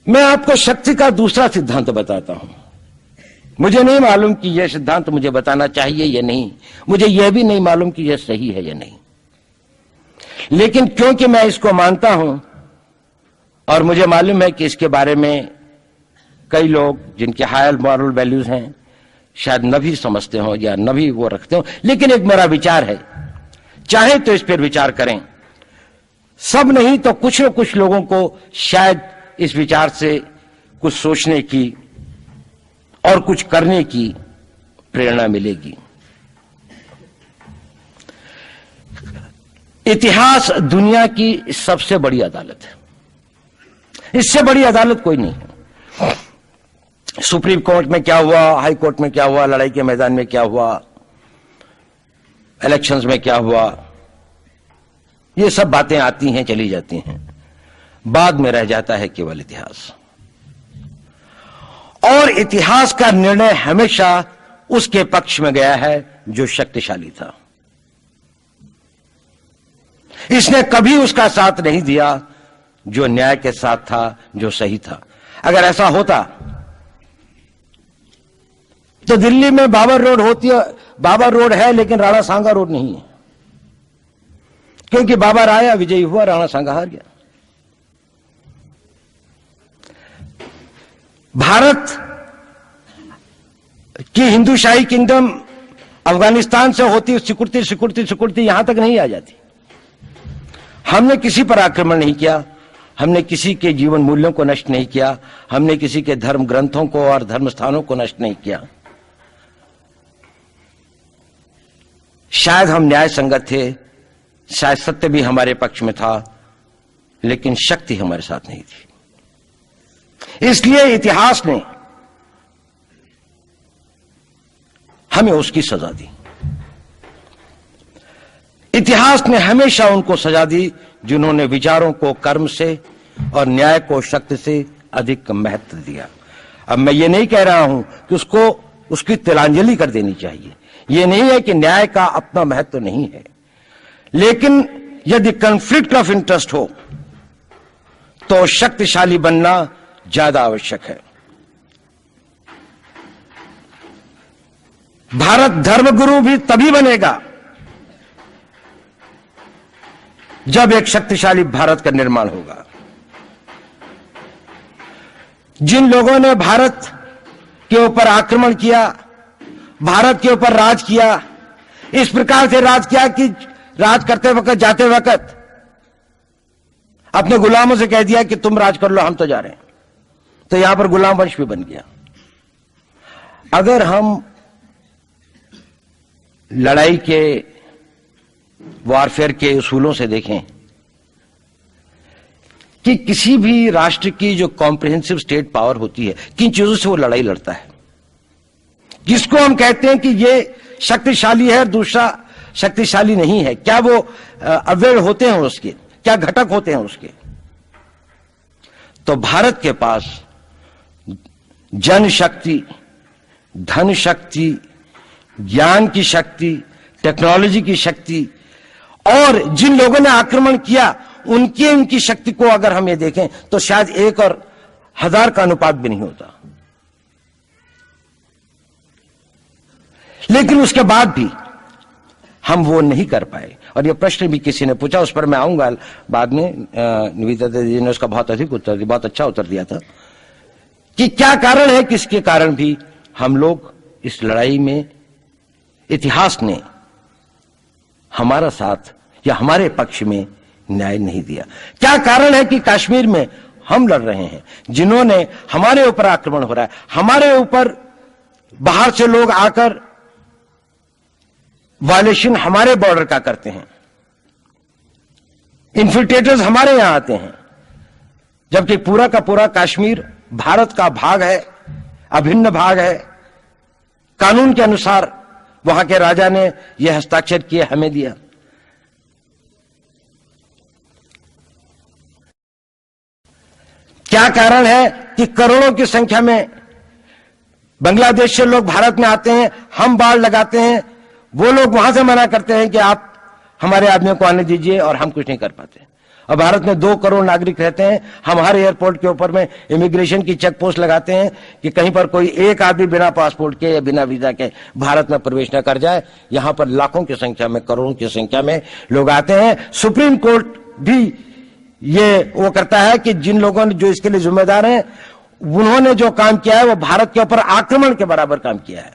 मैं आपको शक्ति का दूसरा सिद्धांत बताता हूं। मुझे नहीं मालूम कि यह सिद्धांत मुझे बताना चाहिए या नहीं, मुझे यह भी नहीं मालूम कि यह सही है या नहीं, लेकिन क्योंकि मैं इसको मानता हूं और मुझे मालूम है कि इसके बारे में कई लोग जिनके हायर मॉरल वैल्यूज हैं शायद न भी समझते हो या न भी वो रखते हो, लेकिन एक मेरा विचार है, चाहे तो इस पर विचार करें। सब नहीं तो कुछ न कुछ लोगों को शायद इस विचार से कुछ सोचने की और कुछ करने की प्रेरणा मिलेगी। इतिहास दुनिया की सबसे बड़ी अदालत है, इससे बड़ी अदालत कोई नहीं है। सुप्रीम कोर्ट में क्या हुआ, हाई कोर्ट में क्या हुआ, लड़ाई के मैदान में क्या हुआ, इलेक्शंस में क्या हुआ, ये सब बातें आती हैं चली जाती हैं, बाद में रह जाता है केवल इतिहास। और इतिहास का निर्णय हमेशा उसके पक्ष में गया है जो शक्तिशाली था। इसने कभी उसका साथ नहीं दिया जो न्याय के साथ था, जो सही था। अगर ऐसा होता तो दिल्ली में बाबर रोड होती है, बाबर रोड है लेकिन राणा सांगा रोड नहीं है, क्योंकि बाबर आया, विजयी हुआ, राणा सांगा हार गया। भारत की हिंदूशाही किंगडम अफगानिस्तान से होती सिकुड़ती सिकुड़ती सिकुड़ती यहां तक नहीं आ जाती। हमने किसी पर आक्रमण नहीं किया, हमने किसी के जीवन मूल्यों को नष्ट नहीं किया, हमने किसी के धर्म ग्रंथों को और धर्म स्थानों को नष्ट नहीं किया। शायद हम न्याय संगत थे, शायद सत्य भी हमारे पक्ष में था, लेकिन शक्ति हमारे साथ नहीं थी। इसलिए इतिहास ने हमें उसकी सजा दी। इतिहास ने हमेशा उनको सजा दी जिन्होंने विचारों को कर्म से और न्याय को शक्ति से अधिक महत्व दिया। अब मैं ये नहीं कह रहा हूं कि उसको उसकी तिलांजलि कर देनी चाहिए, ये नहीं है कि न्याय का अपना महत्व नहीं है, लेकिन यदि कॉन्फ्लिक्ट ऑफ इंटरेस्ट हो तो शक्तिशाली बनना ज्यादा आवश्यक है। भारत धर्मगुरु भी तभी बनेगा जब एक शक्तिशाली भारत का निर्माण होगा। जिन लोगों ने भारत के ऊपर आक्रमण किया, भारत के ऊपर राज किया, इस प्रकार से राज किया कि राज करते वक्त, जाते वक्त अपने गुलामों से कह दिया कि तुम राज कर लो, हम तो जा रहे हैं, तो यहां पर गुलाम वंश भी बन गया। अगर हम लड़ाई के वॉरफेयर के उसूलों से देखें कि किसी भी राष्ट्र की जो कॉम्प्रिहेंसिव स्टेट पावर होती है, किन चीजों से वो लड़ाई लड़ता है, जिसको हम कहते हैं कि ये शक्तिशाली है और दूसरा शक्तिशाली नहीं है, क्या वो अवयव होते हैं उसके, क्या घटक होते हैं उसके। तो भारत के पास जनशक्ति, धन शक्ति, ज्ञान की शक्ति, टेक्नोलॉजी की शक्ति और जिन लोगों ने आक्रमण किया उनकी शक्ति को अगर हम ये देखें तो शायद 1 और 1000 का अनुपात भी नहीं होता। लेकिन उसके बाद भी हम वो नहीं कर पाए। और ये प्रश्न भी किसी ने पूछा, उस पर मैं आऊंगा बाद में। निवेदिता जी ने उसका बहुत अधिक उत्तर दिया, बहुत अच्छा उत्तर दिया था कि क्या कारण है, किसके कारण भी हम लोग इस लड़ाई में इतिहास ने हमारा साथ या हमारे पक्ष में न्याय नहीं दिया। क्या कारण है कि कश्मीर में हम लड़ रहे हैं, जिन्होंने हमारे ऊपर आक्रमण हो रहा है, हमारे ऊपर बाहर से लोग आकर वायलेशन हमारे बॉर्डर का करते हैं, इन्फिल्ट्रेटर्स हमारे यहां आते हैं, जबकि पूरा का पूरा कश्मीर भारत का भाग है, अभिन्न भाग है। कानून के अनुसार वहां के राजा ने यह हस्ताक्षर किए, हमें दिया। क्या कारण है कि करोड़ों की संख्या में बांग्लादेश से लोग भारत में आते हैं, हम बाड़ लगाते हैं, वो लोग वहां से मना करते हैं कि आप हमारे आदमियों को आने दीजिए, और हम कुछ नहीं कर पाते। और भारत में 2 करोड़ नागरिक रहते हैं। हम हर एयरपोर्ट के ऊपर में इमिग्रेशन की चेक पोस्ट लगाते हैं कि कहीं पर कोई एक आदमी बिना पासपोर्ट के या बिना वीजा के भारत में प्रवेश न कर जाए। यहां पर लाखों की संख्या में, करोड़ों की संख्या में लोग आते हैं। सुप्रीम कोर्ट भी ये वो करता है कि जिन लोगों ने जो इसके लिए जिम्मेदार हैं, उन्होंने जो काम किया है वो भारत के ऊपर आक्रमण के बराबर काम किया है।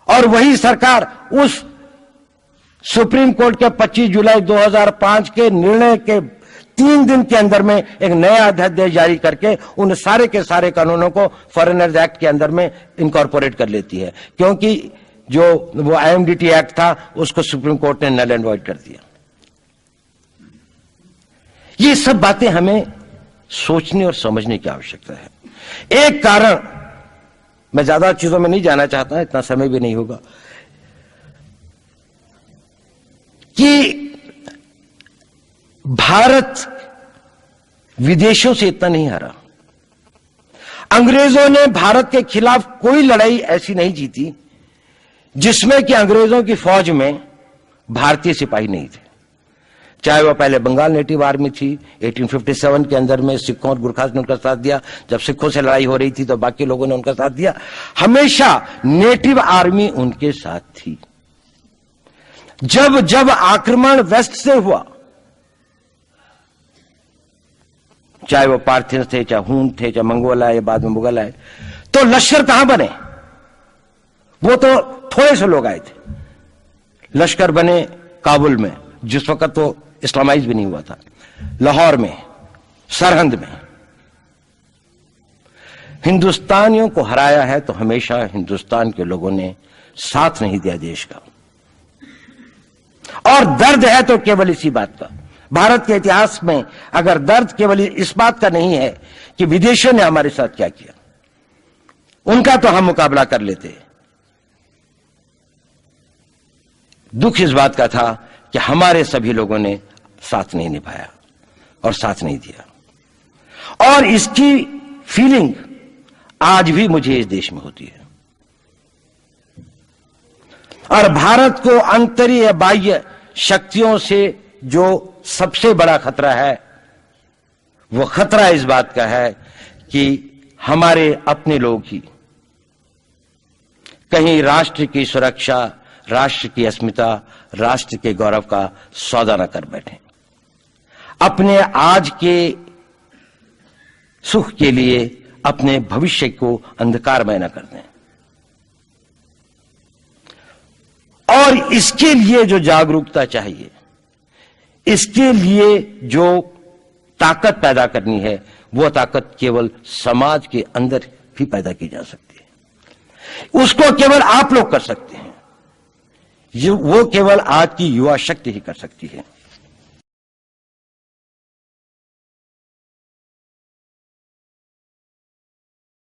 और वही सरकार उस सुप्रीम कोर्ट के 25 जुलाई 2005 के निर्णय के 3 दिन के अंदर में एक नया अध्यादेश जारी करके उन सारे के सारे कानूनों को फॉरेनर्स एक्ट के अंदर में इनकॉर्पोरेट कर लेती है, क्योंकि जो वो IMDT एक्ट था उसको सुप्रीम कोर्ट ने नल एंड वॉइड कर दिया। ये सब बातें हमें सोचने और समझने की आवश्यकता है। एक कारण, मैं ज्यादा चीजों में नहीं जाना चाहता, इतना समय भी नहीं होगा, कि भारत विदेशों से इतना नहीं हारा। अंग्रेजों ने भारत के खिलाफ कोई लड़ाई ऐसी नहीं जीती जिसमें कि अंग्रेजों की फौज में भारतीय सिपाही नहीं थे। चाहे वह पहले बंगाल नेटिव आर्मी थी, 1857 के अंदर में सिखों और गुरखास ने उनका साथ दिया। जब सिखों से लड़ाई हो रही थी तो बाकी लोगों ने उनका साथ दिया। हमेशा नेटिव आर्मी उनके साथ थी। जब जब आक्रमण वेस्ट से हुआ, चाहे वो पार्थियंस थे, चाहे हून थे, चाहे मंगोल आए, बाद में मुगल आए, तो लश्कर कहां बने? वो तो थोड़े से लोग आए थे। लश्कर बने काबुल में, जिस वक्त तो इस्लामाइज भी नहीं हुआ था, लाहौर में, सरहंद में। हिंदुस्तानियों को हराया है तो हमेशा हिंदुस्तान के लोगों ने साथ नहीं दिया देश का। और दर्द है तो केवल इसी बात का। भारत के इतिहास में अगर दर्द केवल इस बात का नहीं है कि विदेशियों ने हमारे साथ क्या किया, उनका तो हम मुकाबला कर लेते। दुख इस बात का था कि हमारे सभी लोगों ने साथ नहीं निभाया और साथ नहीं दिया। और इसकी फीलिंग आज भी मुझे इस देश में होती है। और भारत को आंतरिक या बाह्य शक्तियों से जो सबसे बड़ा खतरा है, वो खतरा इस बात का है कि हमारे अपने लोग ही कहीं राष्ट्र की सुरक्षा, राष्ट्र की अस्मिता, राष्ट्र के गौरव का सौदा न कर बैठे, अपने आज के सुख के लिए अपने भविष्य को अंधकारमय न कर दें। और इसके लिए जो जागरूकता चाहिए, इसके लिए जो ताकत पैदा करनी है, वो ताकत केवल समाज के अंदर ही पैदा की जा सकती है। उसको केवल आप लोग कर सकते हैं। वो केवल आज की युवा शक्ति ही कर सकती है।